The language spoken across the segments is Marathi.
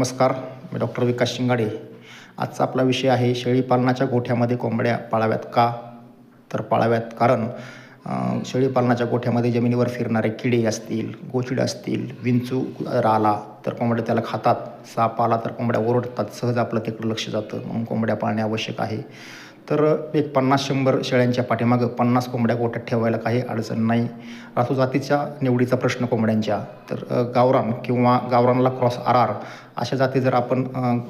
नमस्कार, मी डॉक्टर विकास शिंगाडे. आजचा आपला विषय आहे शेळीपालनाच्या गोठ्यामध्ये कोंबड्या पाळाव्यात का? तर पाळाव्यात कारण शेळीपालनाच्या गोठ्यामध्ये जमिनीवर फिरणारे किडे असतील, गोचिड असतील, विंचू जर आला तर कोंबड्या त्याला खातात, साप आला तर कोंबड्या ओरडतात, सहज आपलं तिकडं लक्ष जातं, म्हणून कोंबड्या पाळणे आवश्यक आहे. तर एक 50-100 शेळ्यांच्या पाठीमागं 50 कोंबड्या गोठ्यात ठेवायला काही अडचण नाही. रासू जातीच्या निवडीचा प्रश्न कोंबड्यांच्या, तर गावरान किंवा गावरानला क्रॉस RR अशा जाती जर आपण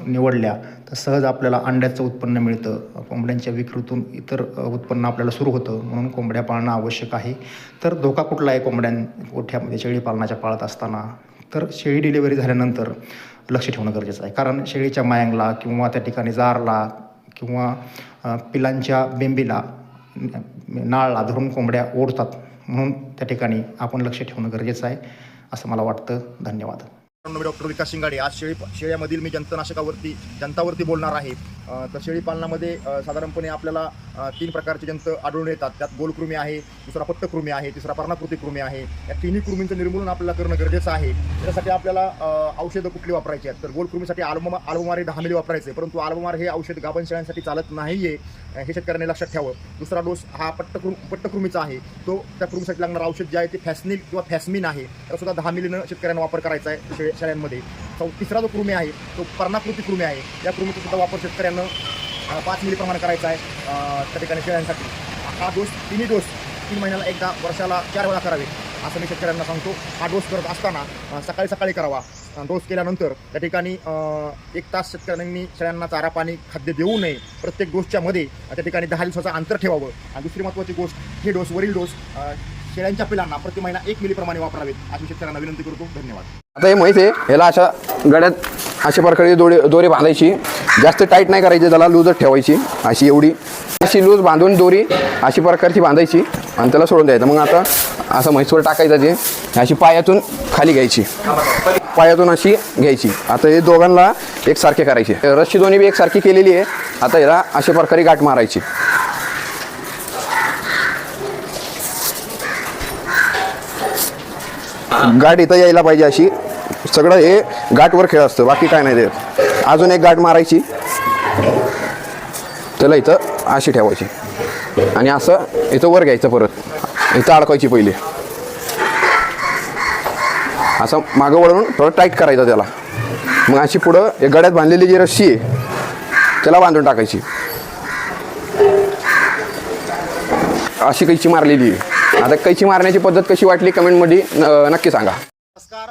निवडल्या तर सहज आपल्याला अंड्याचं उत्पन्न मिळतं. कोंबड्यांच्या विक्रीतून इतर उत्पन्न आपल्याला सुरू होतं, म्हणून कोंबड्या पाळणं आवश्यक आहे. तर धोका कुठला आहे गोठ्यामध्ये शेळी पालनाच्या पाळत असताना? तर शेळी डिलिव्हरी झाल्यानंतर लक्ष ठेवणं गरजेचं आहे, कारण शेळीच्या मायांगला किंवा त्या ठिकाणी जारला किंवा पिलांच्या बेंबीला नाळला धरून कोंबड्या ओढतात, म्हणून त्या ठिकाणी आपण लक्ष ठेवणं गरजेचं आहे असं मला वाटतं. धन्यवाद. मी डॉक्टर विकास शिंगाडे. आज शेळ्यामधील मी जंतावरती बोलणार आहे. तर शेळीपालनामध्ये साधारणपणे आपल्याला 3 प्रकारचे जंत आढळून येतात. त्यात गोलकृमी आहे, दुसरा पट्टकृमी आहे, तिसरा पर्णकृती कृमी आहे. या तिन्ही कृमींचं निर्मूलन आपल्याला करणं गरजेचं आहे. त्यासाठी आपल्याला औषधं कुठली वापरायची आहेत? तर गोलकृमीसाठी आल्बोमार 10 मिली वापरायचे, परंतु आल्बोमार हे औषध गाभण शेळ्यांसाठी चालत नाही आहे, हे शेतकऱ्यांनी लक्षात ठेवावं. दुसरा डोस हा पट्टकृमीचा आहे. तो त्या कृमीसाठी लागणारं औषध जे आहे ते फॅसनिल किंवा फॅसमिन आहे, त्यासुद्धा 10 मिलीनं शेतकऱ्यांना वापर करायचा आहे शेळ्यांमध्ये. तिसरा जो कृमी आहे तो पर्णाकृती कृमी आहे. या कृमीचा सुद्धा वापर शेतकऱ्यांना 5 मिली प्रमाणे करायचा आहे त्या ठिकाणी शेळ्यांसाठी. हा तिन्ही डोस 3 महिन्याला एकदा, वर्षाला 4 वेळा करावे असं मी शेतकऱ्यांना सांगतो. हा डोस करत असताना सकाळी करावा. डोस केल्यानंतर त्या ठिकाणी 1 तास शेतकऱ्यांनी शेळ्यांना चारा पाणी खाद्य देऊ नये. प्रत्येक डोसच्या मध्ये त्या ठिकाणी 10 दिवसाचं अंतर ठेवावं. आणि दुसरी महत्त्वाची गोष्ट, हे वरील डोस शेळ्यांच्या पिलांना प्रति महिना 1 मिली प्रमाणे वापरावेत अशी शेतकऱ्यांना विनंती करतो. धन्यवाद. आता हे माहिती आहे, ह्याला अशा गड्यात अशा प्रकारे दोरी बांधायची. जास्त टाईट नाही करायची, त्याला लूजच ठेवायची. अशी लूज बांधून दोरी अशी प्रकारची बांधायची आणि त्याला सोडून द्यायचं. मग आता असं म्हैसवर टाकायचं, ते अशी पायातून खाली घ्यायची, पायातून अशी घ्यायची. आता हे दोघांना एकसारखे करायचे. रस्सी दोन्ही बी एकसारखी केलेली आहे. आता ह्याला अशा प्रकारे गाठ मारायची. गाठ इथं यायला पाहिजे अशी. सगळं हे गाठवर खेळ असतं, बाकी काय नाही ते. अजून एक गाठ मारायची, त्याला इथं अशी ठेवायची आणि असं इथं वर घ्यायचं. परत इथं अडकायची पहिले, असं मागं वळून थोडं टाईट करायचं त्याला. मग अशी पुढं एक गड्यात बांधलेली जी रस्सी आहे त्याला बांधून टाकायची. अशी कैची मारलेली आहे. आता कैची मारण्याची पद्धत कशी वाटली कमेंटमध्ये नक्की सांगा. नमस्कार,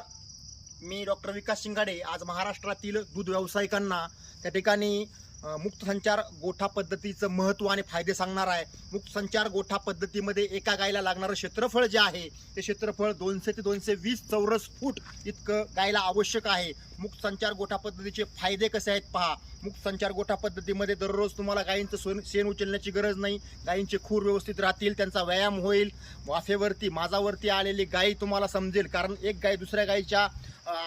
मी डॉक्टर विकास शिंगाडे. आज महाराष्ट्रातील दूध व्यावसायिकांना त्या ठिकाणी मुक्त संचार गोठा पद्धतीचं महत्त्व आणि फायदे सांगणार आहे. मुक्त संचार गोठा पद्धतीमध्ये एका गायला लागणारं क्षेत्रफळ जे आहे ते क्षेत्रफळ 200 ते 220 चौरस फूट इतकं गायला आवश्यक आहे. मुक्त संचार गोठा पद्धतीचे फायदे कसे आहेत पहा. मुक्त संचार गोठा पद्धतीमध्ये दररोज तुम्हाला गायींचं शेण उचलण्याची गरज नाही. गायींचे खूर व्यवस्थित राहतील, त्यांचा व्यायाम होईल. वाफेवरती माजावरती आलेली गायी तुम्हाला समजेल, कारण एक गाय दुसऱ्या गायीच्या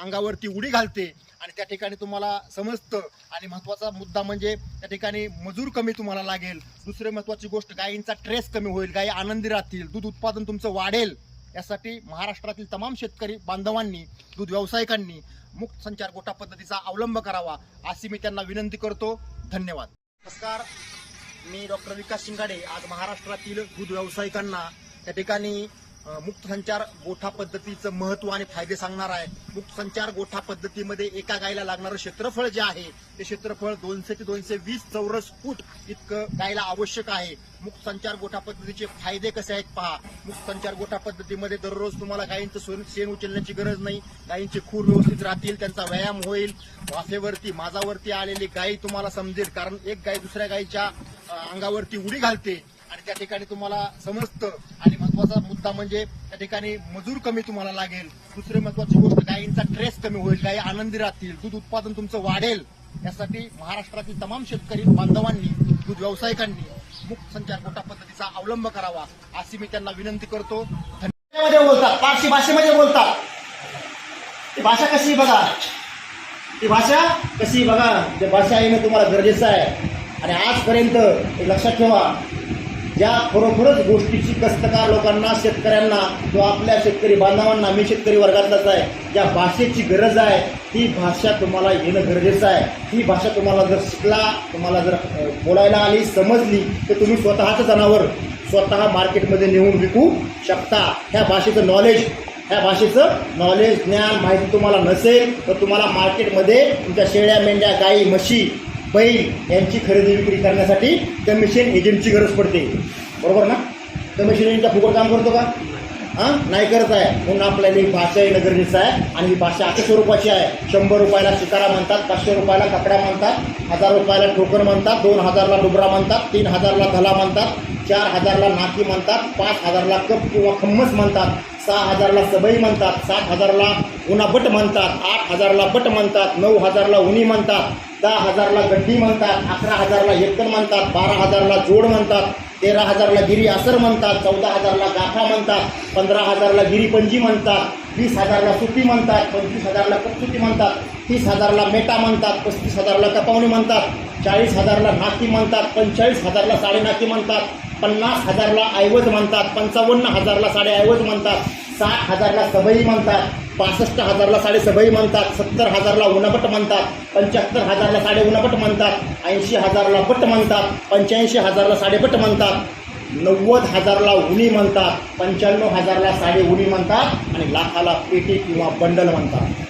अंगावरती उडी घालते आणि त्या ठिकाणी तुम्हाला समजतं. आणि महत्त्वाचा मुद्दा म्हणजे त्या ठिकाणी मजूर कमी तुम्हाला लागेल. दुसरी महत्त्वाची गोष्ट, गायींचा ट्रेस कमी होईल, गायी आनंदी राहतील, दूध उत्पादन तुमचं वाढेल. यासाठी महाराष्ट्रातील तमाम शेतकरी बांधवांनी, दूध व्यावसायिकांनी मुक्त संचार गोठा पद्धतीचा अवलंब करावा अशी मी त्यांना विनंती करतो. धन्यवाद. नमस्कार, मी डॉक्टर विकास शिंगाडे. आज महाराष्ट्रातील दूध व्यावसायिकांना त्या ठिकाणी मुक्त संचार गोठा पद्धतीचं महत्त्व आणि फायदे सांगणार आहे. मुक्त संचार गोठा पद्धतीमध्ये एका गायला लागणारं क्षेत्रफळ जे आहे ते क्षेत्रफळ 200 ते 220 चौरस फूट इतकं गायला आवश्यक आहे. मुक्त संचार गोठा पद्धतीचे फायदे कसे आहेत पहा. मुक्त संचार गोठा पद्धतीमध्ये दररोज तुम्हाला गायींचं शेण उचलण्याची गरज नाही. गायींचे खूर व्यवस्थित राहतील, त्यांचा व्यायाम होईल. वाफेवरती माजावरती आलेली गायी तुम्हाला समजेल, कारण एक गाय दुसऱ्या गायीच्या अंगावरती उडी घालते आणि त्या ठिकाणी तुम्हाला समजतं. आणि महत्त्वाचा मुद्दा म्हणजे त्या ठिकाणी मजूर कमी तुम्हाला लागेल. दुसरी महत्त्वाची गोष्ट, गायींचा ट्रेस कमी होईल, गायी आनंदी राहतील, दूध उत्पादन तुमचं वाढेल. यासाठी महाराष्ट्रातील तमाम शेतकरी बांधवांनी, दूध व्यावसायिकांनी मुक्त संचार गोठा पद्धतीचा अवलंब करावा अशी मी त्यांना विनंती करतो. बोलतात पारसी भाषेमध्ये बोलतात. ती भाषा कशी बघा, ती भाषा कशी बघा. त्या भाषा येणं तुम्हाला गरजेचं आहे. आणि आजपर्यंत लक्षात ठेवा, ज्या खरोखरच गोष्टीची कष्टकार लोकांना, शेतकऱ्यांना किंवा आपल्या शेतकरी बांधवांना, मी शेतकरी वर्गातलाच आहे, ज्या भाषेची गरज आहे ती भाषा तुम्हाला येणं गरजेचं आहे. ही भाषा तुम्हाला जर शिकला, तुम्हाला जर बोलायला आली, समजली तर तुम्ही स्वतःचं जनावर स्वतः मार्केटमध्ये नेऊन विकू शकता. ह्या भाषेचं नॉलेज, ज्ञान, माहिती तुम्हाला नसेल तर तुम्हाला मार्केटमध्ये तुमच्या शेळ्या, मेंढ्या, गाई, म्हशी, बैल यांची खरेदी विक्री करण्यासाठी कमिशन एजंटची गरज पडते. बरोबर ना? कमिशन एजंटचा फुकट काम करतो का? नाही करत आहे. म्हणून आपल्याला ही भाषा येणं गरजेचं आहे. आणि ही भाषा अशा स्वरूपाची आहे. 100 रुपयाला शिकारा म्हणतात, 500 रुपयाला कपडा म्हणतात, 1000 रुपयाला ठोकर म्हणतात, 2000ला डुबरा म्हणतात, 3000ला धला म्हणतात, 4000ला नाकी म्हणतात, 5000ला कप किंवा खम्मस म्हणतात, 6000ला सबई म्हणतात, 7000ला उन्हा बट म्हणतात, 8000ला बट म्हणतात, 9000ला उनी म्हणतात, 10000ला गड्डी म्हणतात, 11000ला एकन म्हणतात, 12000ला जोड म्हणतात, 13000ला गिरी असर म्हणतात, 14000ला गाफा म्हणतात, 15000ला गिरीपंजी म्हणतात, 20000ला सुती म्हणतात, 25000ला कपसुती म्हणतात, 30000ला मेटा म्हणतात, 35000ला कपावणी म्हणतात, 40000ला नाकी म्हणतात, 45000ला साडेनाकी म्हणतात, 50000ला ऐवज म्हणतात, 55000ला साडेऐवज म्हणतात, 60000ला सबई म्हणतात, 65000ला साडेसबई म्हणतात, 70000ला उन्हाबट म्हणतात, 75000ला साडे उन्हाबट म्हणतात, 80000ला बट म्हणतात, 85000ला साडेबट म्हणतात, 90000ला उनी म्हणतात, 95000ला साडे उनी म्हणतात आणि लाखाला पेटी किंवा बंडल म्हणतात.